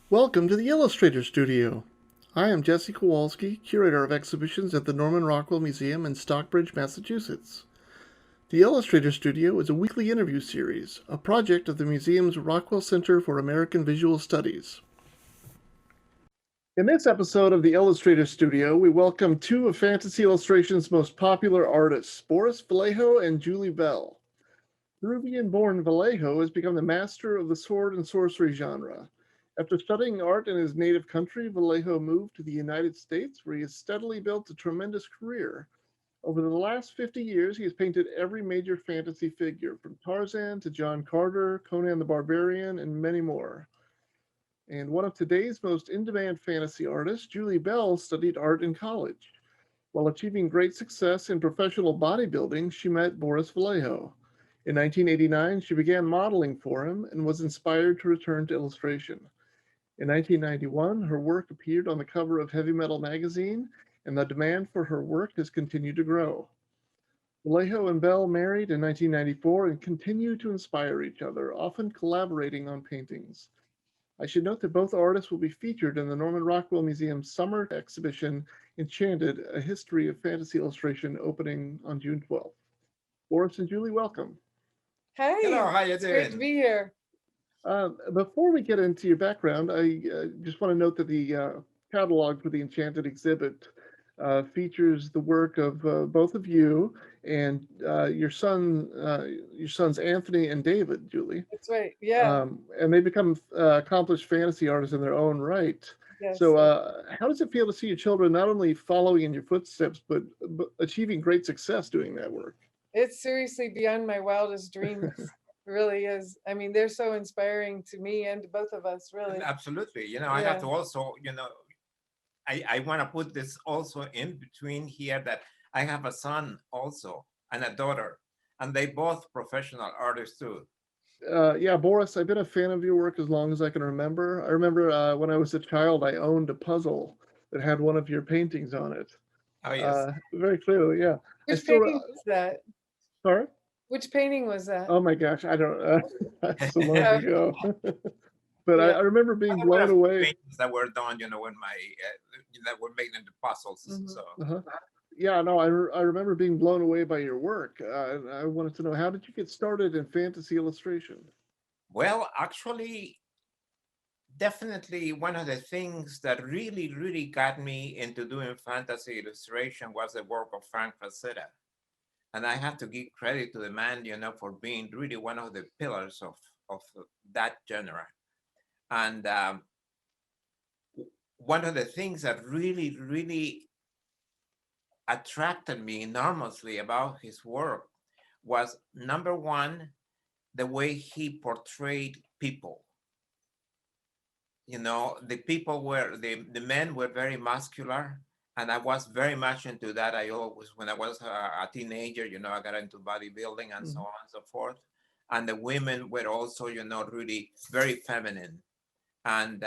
Welcome to the Illustrator Studio. I am Jesse Kowalski, curator of exhibitions at the Norman Rockwell Museum in Stockbridge, Massachusetts. The Illustrator Studio is a weekly interview series, a project of the museum's Rockwell Center for American Visual Studies. In this episode of the Illustrator Studio, we welcome two of fantasy illustration's most popular artists, Boris Vallejo and Julie Bell. Peruvian-born Vallejo has become the master of the sword and sorcery genre. After studying art in his native country, Vallejo moved to the United States, where he has steadily built a tremendous career. Over the last 50 years, he has painted every major fantasy figure, from Tarzan to John Carter, Conan the Barbarian, and many more. And one of today's most in-demand fantasy artists, Julie Bell, studied art in college. While achieving great success in professional bodybuilding, she met Boris Vallejo. In 1989, she began modeling for him and was inspired to return to illustration. In 1991, her work appeared on the cover of Heavy Metal magazine, and the demand for her work has continued to grow. Vallejo and Bell married in 1994 and continue to inspire each other, often collaborating on paintings. I should note that both artists will be featured in the Norman Rockwell Museum's summer exhibition, Enchanted, A History of Fantasy Illustration, opening on June 12th. Boris and Julie, welcome. Hey, Hello, how you it's great to doing? be here. Before we get into your background, I just want to note that the catalog for the Enchanted exhibit features the work of both of you and your sons Anthony and David, Julie. That's right. Yeah. And they become accomplished fantasy artists in their own right. Yes. So, how does it feel to see your children not only following in your footsteps, but achieving great success doing that work? It's seriously beyond my wildest dreams. It really is. I mean, they're so inspiring to me and to both of us, really. Absolutely. I have to also, I want to put this also in between here that I have a son also and a daughter, and they both professional artists too. Yeah, Boris, I've been a fan of your work as long as I can remember. I remember when I was a child, I owned a puzzle that had one of your paintings on it. Oh, yes. Very clearly, yeah. Which painting was that? Sorry? Which painting was that? Oh my gosh, I don't, so long ago. But Yeah. I remember being There were a blown few away. paintings that were done, when that were made into puzzles. Mhm. So, Yeah, no, I remember being blown away by your work. I wanted to know, how did you get started in fantasy illustration? well, actually, definitely one of the things that really, really got me into doing fantasy illustration was the work of Frank Frazetta. And I have to give credit to the man, for being really one of the pillars of that genre. And one of the things that really, really attracted me enormously about his work was, number one, the way he portrayed people. The people the men were very muscular, and I was very much into that. I always, when I was a teenager, I got into bodybuilding and so on and so forth. And the women were also, really very feminine. And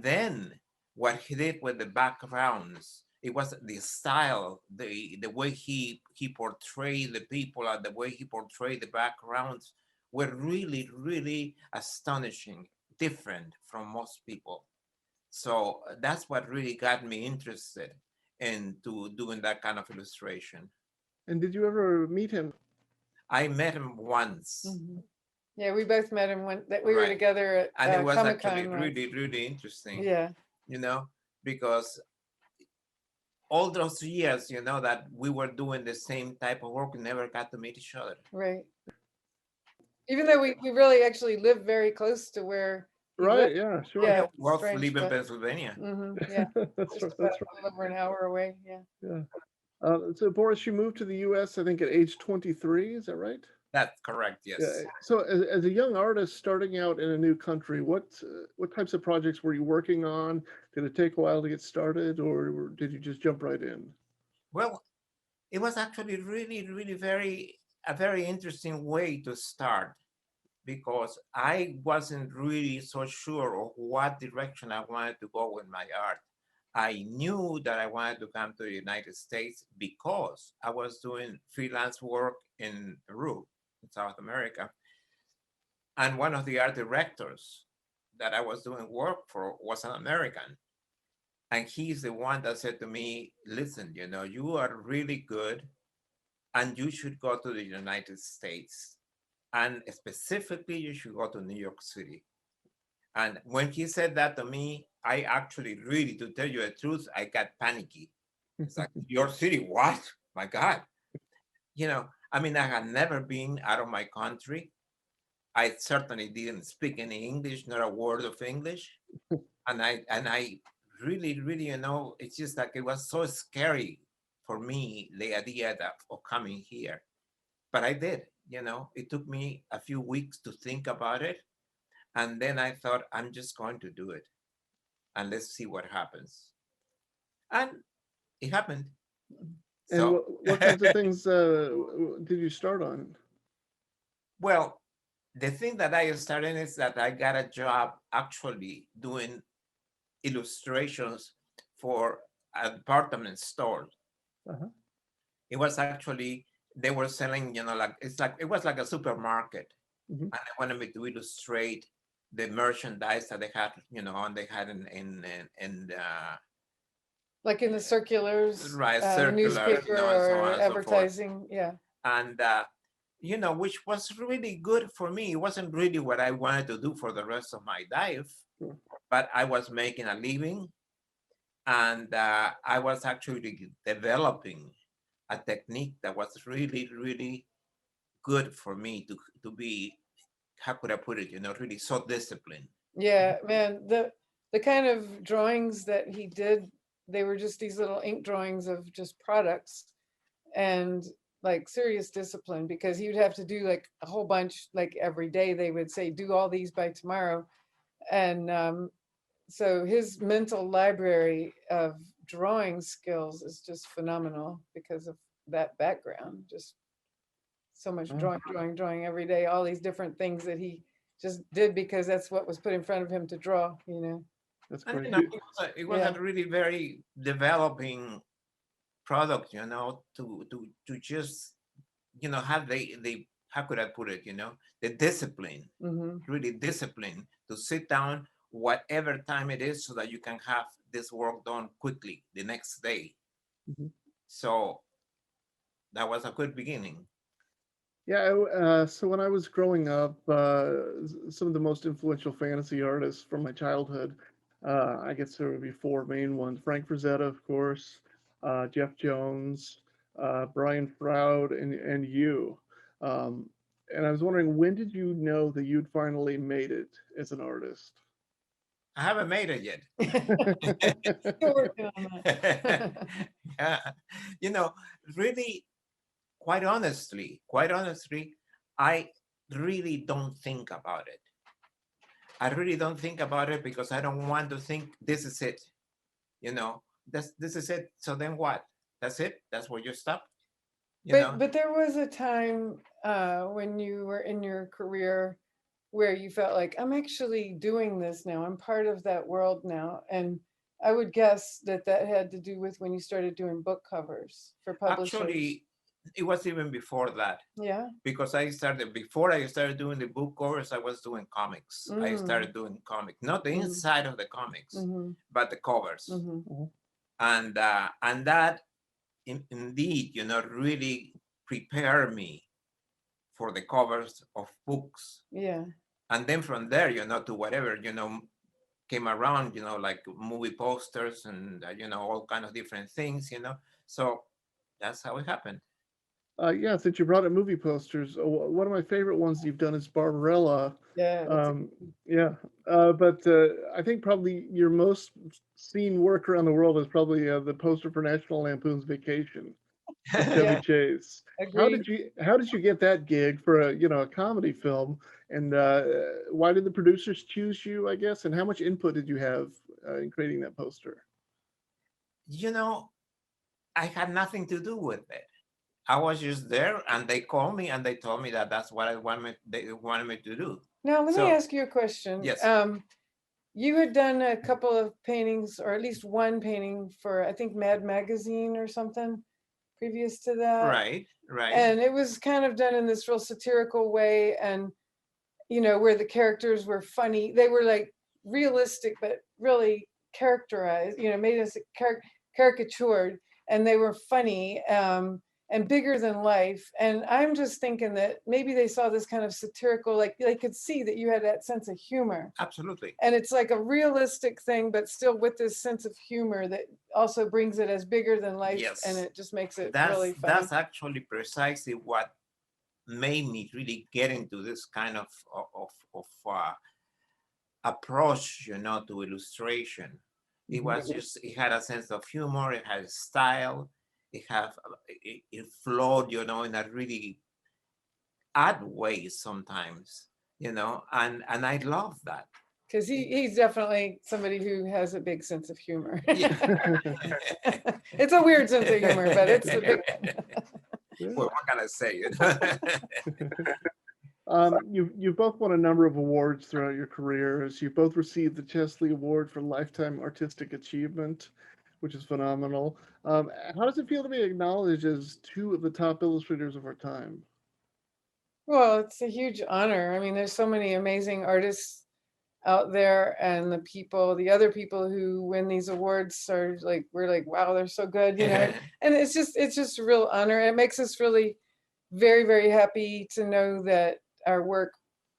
then what he did with the backgrounds, it was the style, the way he portrayed the people and the way he portrayed the backgrounds were really, really astonishing, different from most people. So that's what really got me interested into doing that kind of illustration. And did you ever meet him? I met him once. Yeah, we both met him when we were Right. together at And it was Comic-Con actually once. really, really interesting. Yeah. Because all those years, that we were doing the same type of work, we never got to meet each other. Right. Even though we really actually live very close to where he Right, lived. yeah, sure. Yeah, We both strange, live in but- Pennsylvania. Yeah. That's Just right. about a little over an hour away. Yeah. Yeah. So Boris, you moved to the U.S., I think, at age 23. Is that right? That's correct, yes. Yeah. So, as a young artist starting out in a new country, what types of projects were you working on? Did it take a while to get started, or did you just jump right in? Well, it was actually really, really a very interesting way to start, because I wasn't really so sure of what direction I wanted to go with my art. I knew that I wanted to come to the United States because I was doing freelance work in Peru, in South America. And one of the art directors that I was doing work for was an American. And he's the one that said to me, listen, you know, you are really good and you should go to the United States. And specifically, you should go to New York City. And when he said that to me, I actually really, to tell you the truth, I got panicky. It's like, New York City, what? My God. You know, I mean, I had never been out of my country. I certainly didn't speak any English, not a word of English. And I really, really, you know, it's just like it was so scary for me, the idea of coming here. But I did, you know, it took me a few weeks to think about it. And then I thought, I'm just going to do it. And let's see what happens. And it happened. And So, what kinds of things did you start on? well, the thing that I started is that I got a job actually doing illustrations for a department store. Uh-huh. It was actually, they were selling, you know, like it was like a supermarket. Mhm. And they wanted me to illustrate the merchandise that they had, you know, and they had in Like in the circulars, right, circulars, newspaper you know, and so on or and so forth. advertising. Yeah. And you know, which was really good for me. It wasn't really what I wanted to do for the rest of my life, Sure. but I was making a living, and I was actually developing a technique that was really, really good for me to be, how could I put it, you know, really so disciplined. Yeah, man, the kind of drawings that he did, they were just these little ink drawings of just products and like serious discipline, because you'd have to do like a whole bunch, like every day they would say, do all these by tomorrow. And so his mental library of drawing skills is just phenomenal because of that background. Just so much Wow. drawing every day, all these different things that he just did because that's what was put in front of him to draw, you know. That's And great. you know, it was Yeah. a really very developing product, you know, to just, you know, have the how could I put it, you know, the discipline, Hmm. really discipline to sit down whatever time it is so that you can have this work done quickly the next day. Mhm. So that was a good beginning. Yeah, so when I was growing up, some of the most influential fantasy artists from my childhood, I guess there would be four main ones: Frank Frazetta, of course, Jeff Jones, Brian Froud, and you. Um, and I was wondering, when did you know that you'd finally made it as an artist? I haven't made it Still working on yet. that. Yeah. You know, really, quite honestly, I really don't think about it. I really don't think about it because I don't want to think this is it. You know, this is it. So then what? That's it. That's where you stop. You know. But there was a time when you were in your career where you felt like, I'm actually doing this now. I'm part of that world now. And I would guess that that had to do with when you started doing book covers for publishers. Actually, it was even before that. Yeah. Because before I started doing the book covers, I was doing comics. I started doing comics, not the inside of the comics, but the covers. And that indeed, you know, really prepared me for the covers of books. Yeah. And then from there, you know, to whatever, you know, came around, you know, like movie posters and, you know, all kind of different things, you know. So that's how it happened. Yeah, since you brought up movie posters, one of my favorite ones you've done is Barbarella. Yeah. Yeah, but I think probably your most seen work around the world is probably the poster for National Lampoon's Vacation with Chevy Yeah. Chase. Agreed. How did you get that gig for a comedy film, and why did the producers choose you, I guess, and how much input did you have in creating that poster? You know, I had nothing to do with it. I was just there, and they called me and they told me that that's what they wanted me to do. Now, let me ask you a question. Yes. You had done a couple of paintings, or at least one painting for, I think, Mad Magazine or something previous to that. Right. And it was kind of done in this real satirical way, and, you know, where the characters were funny. They were like realistic, but really characterized, made us caricatured, and they were funny, and bigger than life. And I'm just thinking that maybe they saw this kind of satirical, like they could see that you had that sense of humor. Absolutely. And it's like a realistic thing, but still with this sense of humor that also brings it as bigger than life. Yes. And it just makes it That's, really funny. that's actually precisely what made me really get into this kind of approach, to illustration. It was just, it had a sense of humor, it had style, it flowed, in a really odd way sometimes, and I love that. Because he's definitely somebody who has a big sense of humor. It's a weird sense of humor, but it's a big one. Well, what can I say? You've both won a number of awards throughout your careers. You've both received the Chesley Award for Lifetime Artistic Achievement, which is phenomenal. How does it feel to be acknowledged as two of the top illustrators of our time? Well, it's a huge honor. I mean, there's so many amazing artists out there, and the other people who win these awards are like, we're like, wow, they're so good, And it's just a real honor. It makes us really very, very happy to know that our work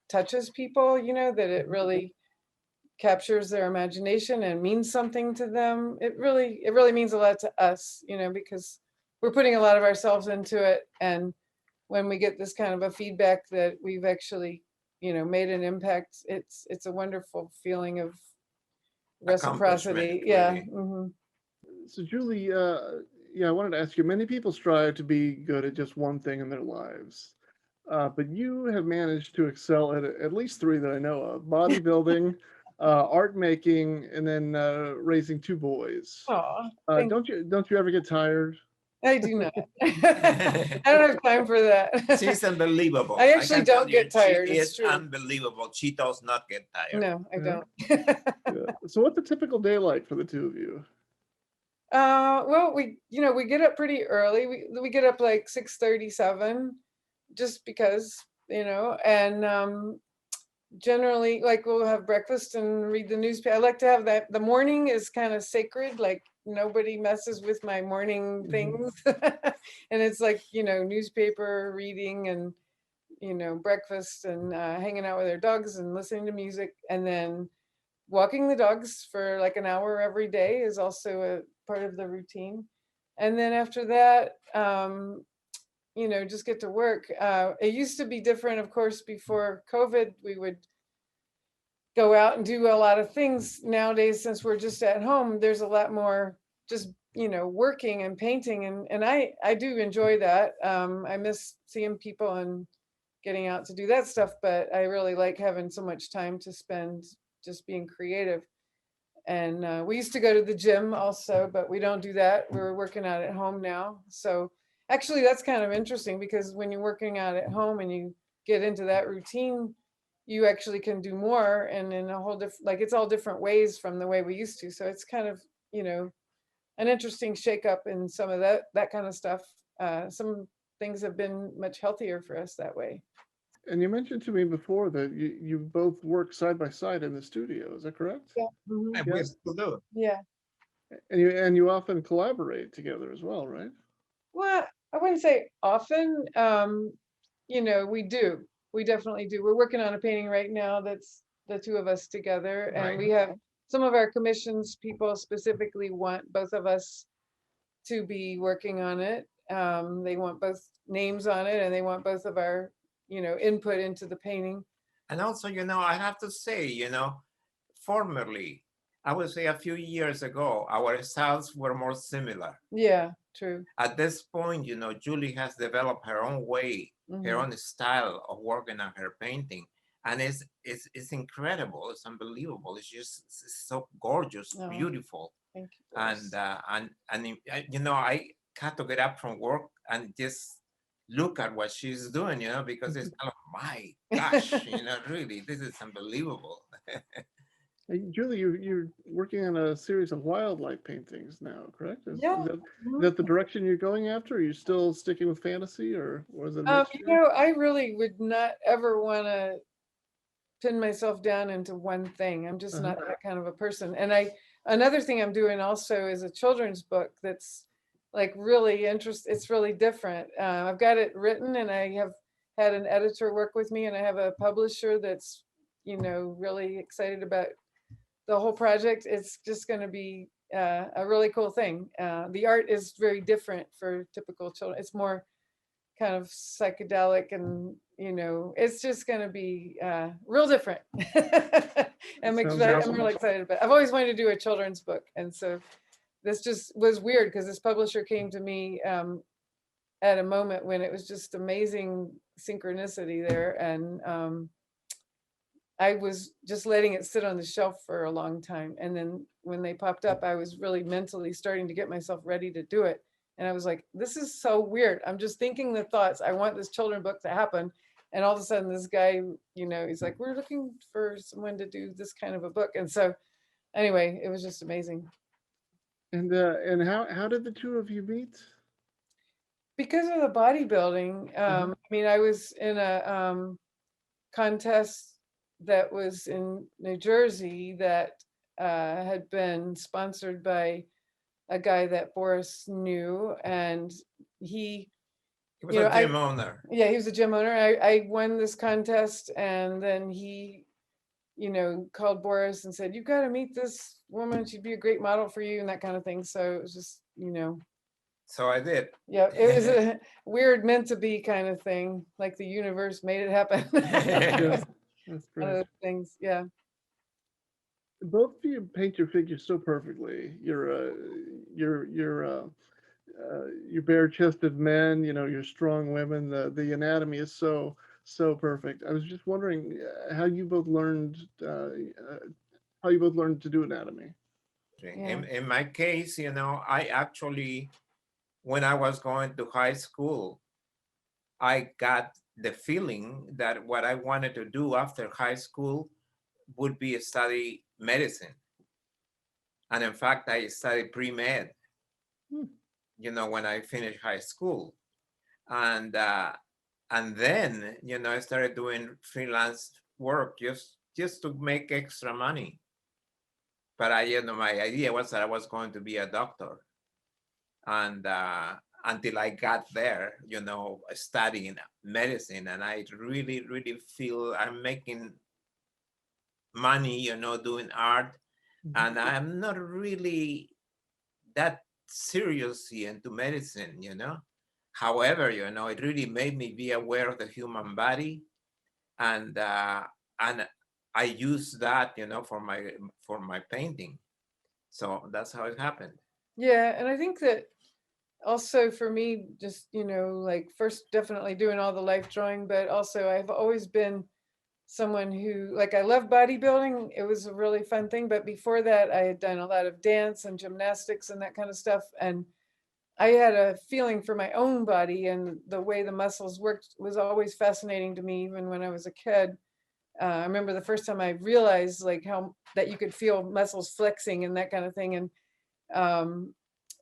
touches people, that it really captures their imagination and means something to them. It really means a lot to us, because we're putting a lot of ourselves into it. And when we get this kind of a feedback that we've actually, made an impact, it's a wonderful feeling of reciprocity. Yeah. Really. Mm-hmm. So Julie, I wanted to ask you, many people strive to be good at just one thing in their lives. But you have managed to excel at least three that I know of: bodybuilding, art making, and then raising two boys. Aw, don't you ever get tired? I do not. I don't have time for that. She's unbelievable. I actually don't get tired. She It's is true. unbelievable. She does not get tired. No, I don't. Yeah. So what's a typical day like for the two of you? Well, we get up pretty early. We get up like 6:37, just because, and generally, like, we'll have breakfast and read the newspaper. I like to have that. The morning is kind of sacred. Like, nobody messes with my morning things. And it's like, newspaper reading and, breakfast and hanging out with our dogs and listening to music. And then walking the dogs for like an hour every day is also a part of the routine. And then after that, just get to work. It used to be different, of course. Before COVID, we would go out and do a lot of things. Nowadays, since we're just at home, there's a lot more just, working and painting. And I do enjoy that. I miss seeing people and getting out to do that stuff, but I really like having so much time to spend just being creative. And we used to go to the gym also, but we don't do that. We're working out at home now. So actually, that's kind of interesting, because when you're working out at home and you get into that routine, you actually can do more, and in a whole different, like, it's all different ways from the way we used to. So it's kind of, an interesting shakeup in some of that kind of stuff. Some things have been much healthier for us that way. And you mentioned to me before that you both work side by side in the studio. Is that correct? Yeah. Mm-hmm. And we still do. Yeah. And you often collaborate together as well, right? Well, I wouldn't say often. We do. We definitely do. We're working on a painting right now that's the two of us together, and Right. we have some of our commissions. People specifically want both of us to be working on it. They want both names on it, and they want both of our, input into the painting. And also, I have to say, formerly, I would say a few years ago, our styles were more similar. Yeah, true. At this point, Julie has developed her own way, her own style of working on her painting. And it's incredible. It's unbelievable. It's just so gorgeous, beautiful. Thank you. And I had to get up from work and just look at what she's doing, because it's, oh my gosh, really, this is unbelievable. Hey, Julie, you're working on a series of wildlife paintings now, correct? Is that the direction you're going after? Are you still sticking with fantasy, or was it? I really would not ever want to pin myself down into one thing. I'm just Uh-huh. not that kind of a person. And another thing I'm doing also is a children's book that's like really it's really different. I've got it written, and I have had an editor work with me, and I have a publisher that's, really excited about the whole project. It's just going to be a really cool thing. The art is very different for typical children. It's more kind of psychedelic, and it's just going to be real different. I'm really excited about it. I've always wanted to do a children's book, and so this just was weird because this publisher came to me at a moment when it was just amazing synchronicity there, and I was just letting it sit on the shelf for a long time, and then when they popped up, I was really mentally starting to get myself ready to do it. And I was like, this is so weird. I'm just thinking the thoughts. I want this children's book to happen. And all of a sudden this guy, he's like, we're looking for someone to do this kind of a book. And so anyway, it was just amazing. And how did the two of you meet? Because of the bodybuilding. I mean, I was in a contest that was in New Jersey that had been sponsored by a guy that Boris knew, and he was a gym owner. Yeah, he was a gym owner. I won this contest, and then he, called Boris and said, "You've got to meet this woman. She'd be a great model for you," and that kind of thing. So it was just, So I did. Yeah, it was a weird meant to be kind of thing. Like the universe made it happen. That's great. One of those things, yeah. Both of you paint your figures so perfectly. Your bare-chested men, your strong women. The anatomy is so perfect. I was just wondering how you both learned to do anatomy. Yeah. In my case, I actually, when I was going to high school, I got the feeling that what I wanted to do after high school would be study medicine. And in fact, I studied pre-med, when I finished high school. And then, I started doing freelance work just to make extra money. But my idea was that I was going to be a doctor. And until I got there, studying medicine, and I really, really feel I'm making money, doing art, and I'm not really that seriously into medicine, However, it really made me be aware of the human body, and I use that, for my painting. So that's how it happened. Yeah, and I think that also for me, just, like first definitely doing all the life drawing, but also I've always been someone who, like, I love bodybuilding. It was a really fun thing. But before that, I had done a lot of dance and gymnastics and that kind of stuff. And I had a feeling for my own body, and the way the muscles worked was always fascinating to me, even when I was a kid. I remember the first time I realized like how that you could feel muscles flexing and that kind of thing. And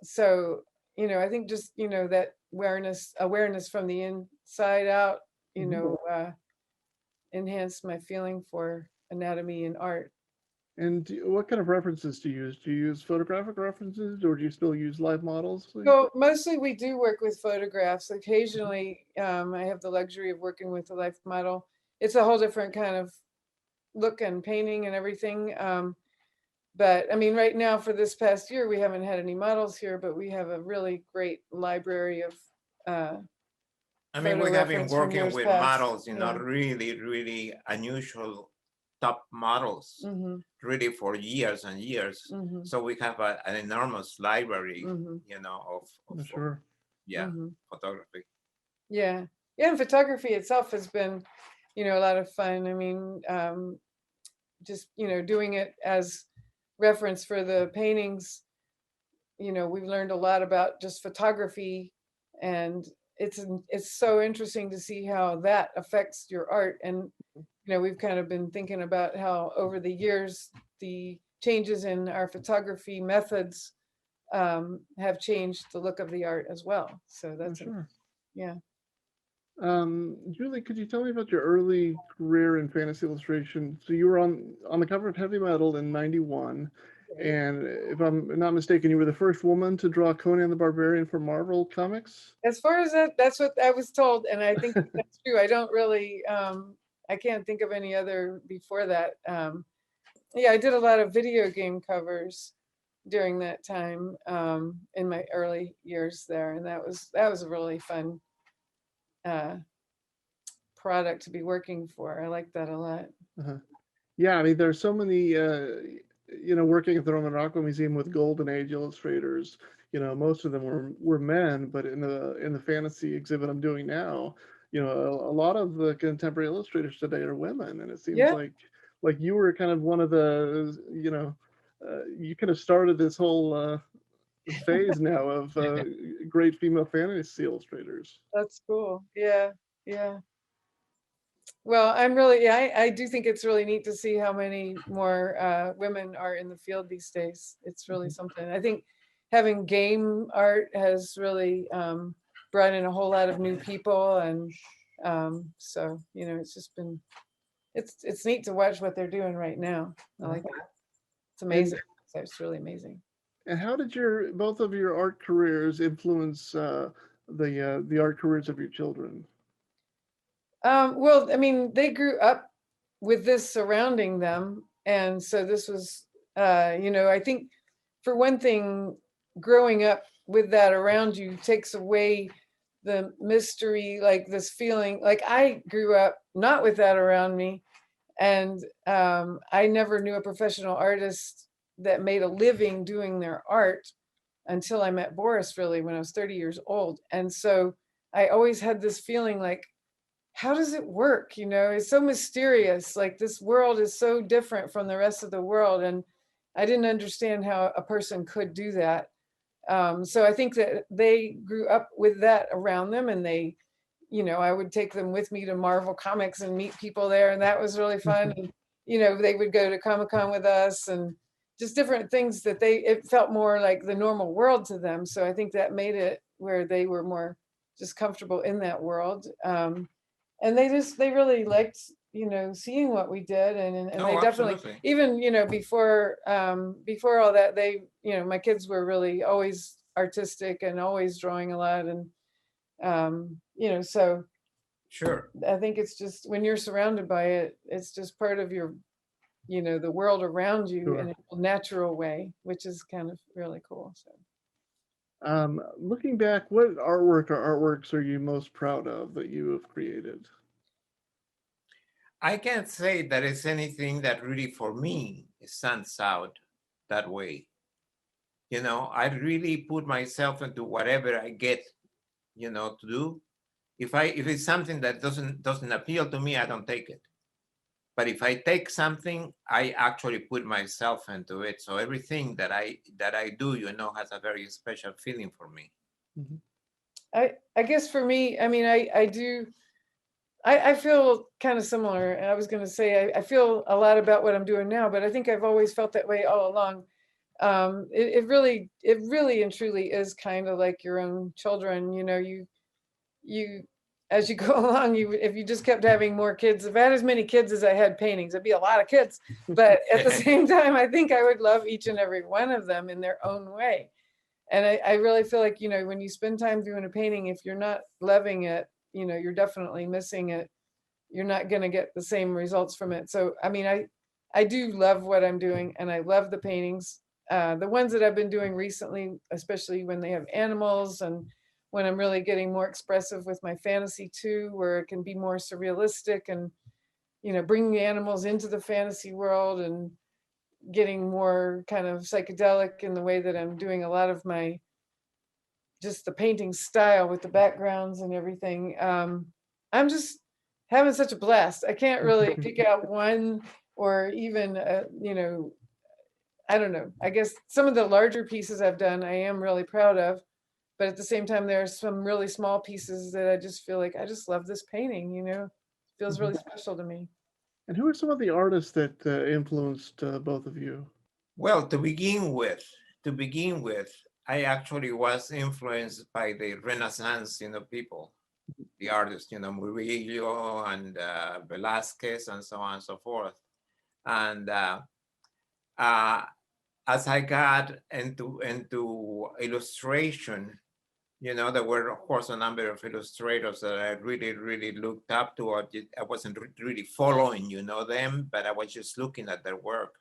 so, I think just, that awareness from the inside out, enhanced my feeling for anatomy and art. And what kind of references do you use? Do you use photographic references, or do you still use live models? So mostly we do work with photographs. Occasionally, I have the luxury of working with a life model. It's a whole different kind of look and painting and everything. But I mean, right now for this past year, we haven't had any models here, but we have a really great library of we have been working with models, yeah. really, really unusual top models, really for years and years. So we have an enormous library, of Sure. Photography. Yeah. Yeah, and photography itself has been, a lot of fun. I mean, just, doing it as reference for the paintings, we've learned a lot about just photography, and it's so interesting to see how that affects your art. And we've kind of been thinking about how over the years the changes in our photography methods have changed the look of the art as well. So that's sure. Yeah. Julie, could you tell me about your early career in fantasy illustration? So you were on the cover of Heavy Metal in '91, and if I'm not mistaken, you were the first woman to draw Conan the Barbarian for Marvel Comics. As far as that's what I was told, and I think that's true. I don't really, I can't think of any other before that. Yeah, I did a lot of video game covers during that time in my early years there, and that was a really fun product to be working for. I like that a lot. Yeah, I mean, there's so many, working at the Roman Rockwell Museum with Golden Age illustrators. Most of them were men, but in the fantasy exhibit I'm doing now, a lot of the contemporary illustrators today are women, and it seems Yeah. like you were kind of one of the, you kind of started this whole phase now of great female fantasy illustrators. That's cool. Yeah, yeah. Well, I'm really, yeah, I do think it's really neat to see how many more women are in the field these days. It's really something. I think having game art has really brought in a whole lot of new people, and so it's just been, it's neat to watch what they're doing right now. I like it. It's amazing. It's really amazing. And how did both of your art careers influence the art careers of your children? Well, I mean, they grew up with this surrounding them, and so this was, I think, for one thing, growing up with that around you takes away the mystery, like this feeling. Like I grew up not with that around me, and I never knew a professional artist that made a living doing their art until I met Boris, really, when I was 30 years old. And so I always had this feeling like, how does it work? It's so mysterious. Like this world is so different from the rest of the world. And I didn't understand how a person could do that. So I think that they grew up with that around them, and they, I would take them with me to Marvel Comics and meet people there. And that was really fun. And, they would go to Comic-Con with us, and just different things that it felt more like the normal world to them. So I think that made it where they were more just comfortable in that world. And they really liked, seeing what we did. And they definitely, absolutely. even, before all that, they, my kids were really always artistic and always drawing a lot. And, so Sure. I think it's just when you're surrounded by it, it's just part of your, the world around you in a natural way, which is kind of really cool. So. Looking back, what artworks are you most proud of that you have created? I can't say that it's anything that really, for me, stands out that way. I really put myself into whatever I get, to do. If it's something that doesn't appeal to me, I don't take it. But if I take something, I actually put myself into it. So everything that I do, has a very special feeling for me. Mm-hmm. I guess for me, I mean, I feel kind of similar. I was going to say, I feel a lot about what I'm doing now, but I think I've always felt that way all along. It really and truly is kind of like your own children. You as you go along, if you just kept having more kids, if I had as many kids as I had paintings, it'd be a lot of kids. But at the same time, I think I would love each and every one of them in their own way. And I really feel like, when you spend time doing a painting, if you're not loving it, you're definitely missing it. You're not going to get the same results from it. So, I mean, I do love what I'm doing, and I love the paintings. The ones that I've been doing recently, especially when they have animals, and when I'm really getting more expressive with my fantasy too, where it can be more surrealistic and, bringing the animals into the fantasy world and getting more kind of psychedelic in the way that I'm doing a lot of my, just the painting style with the backgrounds and everything. I'm just having such a blast. I can't really pick out one, or even, I don't know. I guess some of the larger pieces I've done, I am really proud of. But at the same time, there are some really small pieces that I just feel like I just love this painting, It feels really special to me. And who are some of the artists that influenced both of you? Well, to begin with, I actually was influenced by the Renaissance, people. the artists, Murillo and Velázquez and so on and so forth. And uh, as I got into illustration, there were, of course, a number of illustrators that I really, really looked up to. I wasn't really following, them, but I was just looking at their work.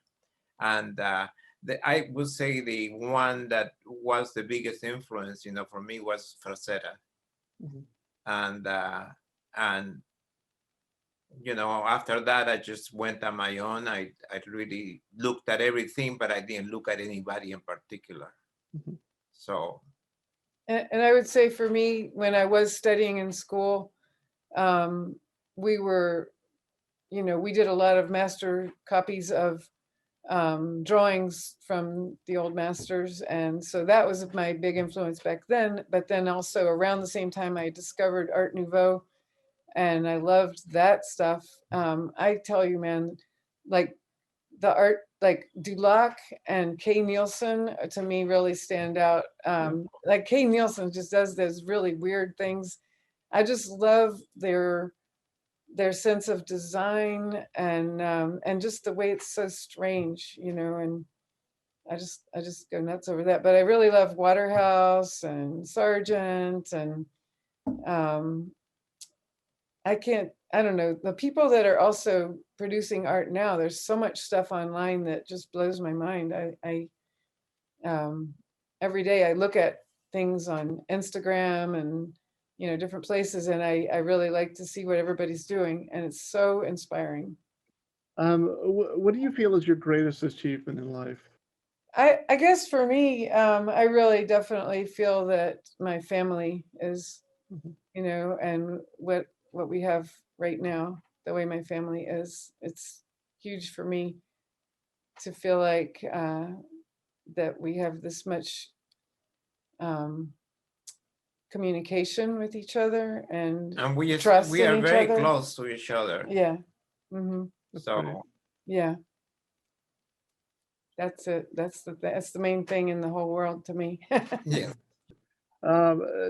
And I would say the one that was the biggest influence, for me was Frazetta. Mhm. And after that, I just went on my own. I really looked at everything, but I didn't look at anybody in particular. Mhm. So. And I would say for me, when I was studying in school, we were, we did a lot of master copies of drawings from the old masters. And so that was my big influence back then. But then also around the same time, I discovered Art Nouveau, and I loved that stuff. I tell you, man, like the art, like Dulac and Kay Nielsen, to me really stand out. Like Kay Nielsen just does those really weird things. I just love their sense of design and just the way it's so strange, and I just go nuts over that. But I really love Waterhouse and Sargent, and I don't know, the people that are also producing art now, there's so much stuff online that just blows my mind. I every day I look at things on Instagram and different places, and I really like to see what everybody's doing, and it's so inspiring. What do you feel is your greatest achievement in life? I guess for me, I really definitely feel that my family is, Mhm. and what we have right now, the way my family is, it's huge for me to feel like that we have this much um, communication with each other and trust we in are each very other. close to each other. Yeah. Mm-hmm. That's So great. Yeah. That's it. That's the main thing in the whole world to me. yeah.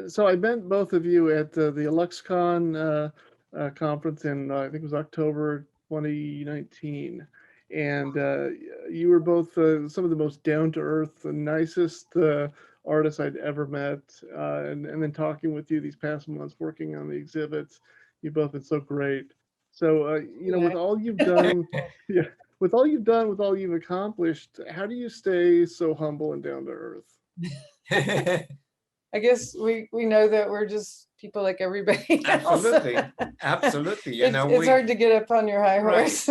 So I met both of you at the AluxCon conference in I think it was October 2019, and you were both some of the most down to earth and nicest artists I'd ever met. And then talking with you these past months, working on the exhibits, you've both been so great. So with Yeah. all you've done, yeah, with all you've done, with all you've accomplished, how do you stay so humble and down to earth? I guess we know that we're just people like everybody else. Absolutely. It's hard to get up on your high Right. horse.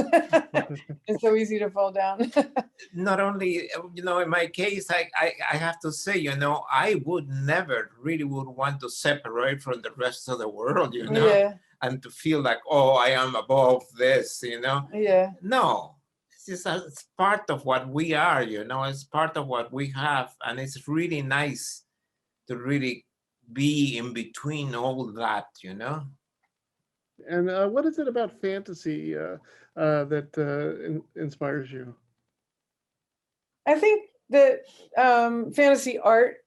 It's so easy to fall down. Not only, in my case, I have to say, I would never really would want to separate from the rest of the world, Yeah. and to feel like, oh, I am above this, Yeah. No, it's part of what we are, it's part of what we have. And it's really nice to really be in between all that, And what is it about fantasy that inspires you? I think that fantasy art,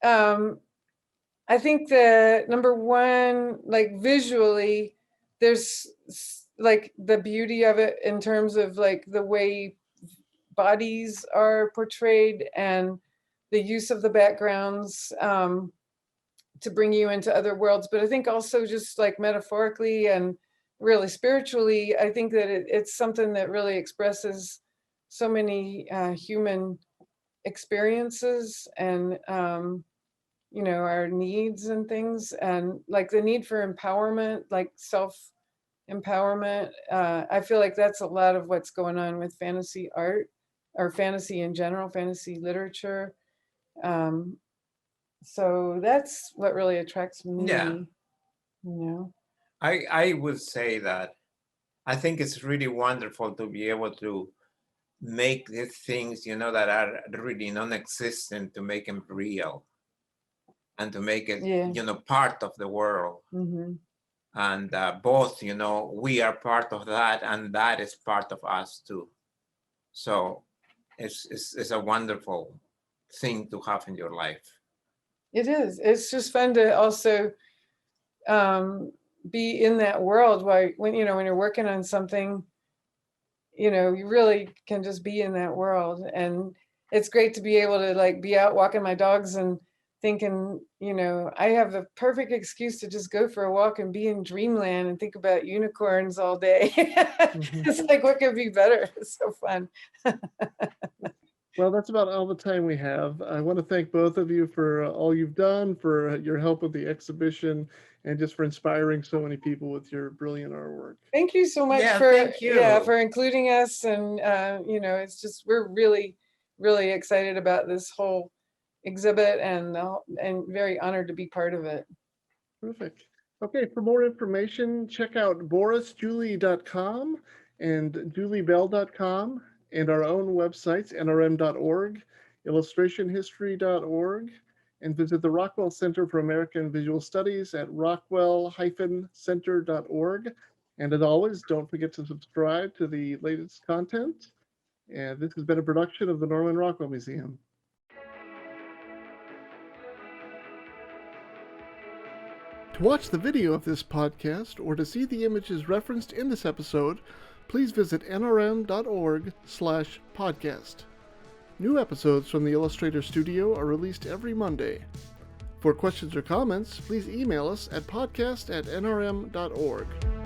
I think that number one, like visually, there's like the beauty of it in terms of like the way bodies are portrayed and the use of the backgrounds to bring you into other worlds. But I think also just like metaphorically and really spiritually, I think that it's something that really expresses so many human experiences and our needs and things, and like the need for empowerment, like self empowerment. I feel like that's a lot of what's going on with fantasy art, or fantasy in general, fantasy literature. So that's what really attracts Yeah. me, I would say that I think it's really wonderful to be able to make these things, that are really non-existent, to make them real and to make it, Yeah. part of the world. Mm-hmm. And both, we are part of that, and that is part of us too. So it's a wonderful thing to have in your life. It is. It's just fun to also be in that world when you're working on something, you really can just be in that world. And it's great to be able to like be out walking my dogs and thinking, I have the perfect excuse to just go for a walk and be in dreamland and think about unicorns all day. It's like, what could be better? It's so fun. Well, that's about all the time we have. I want to thank both of you for all you've done, for your help with the exhibition, and just for inspiring so many people with your brilliant artwork. Thank you so much thank you. for including us. And, it's just, we're really, really excited about this whole exhibit and very honored to be part of it. Terrific. Okay, for more information, check out borisjulie.com and juliebell.com. and our own websites, nrm.org, illustrationhistory.org, and visit the Rockwell Center for American Visual Studies at rockwell-center.org. And as always, don't forget to subscribe to the latest content. And this has been a production of the Norman Rockwell Museum. To watch the video of this podcast or to see the images referenced in this episode, please visit nrm.org/podcast. New episodes from the Illustrator Studio are released every Monday. For questions or comments, please email us at podcast@nrm.org.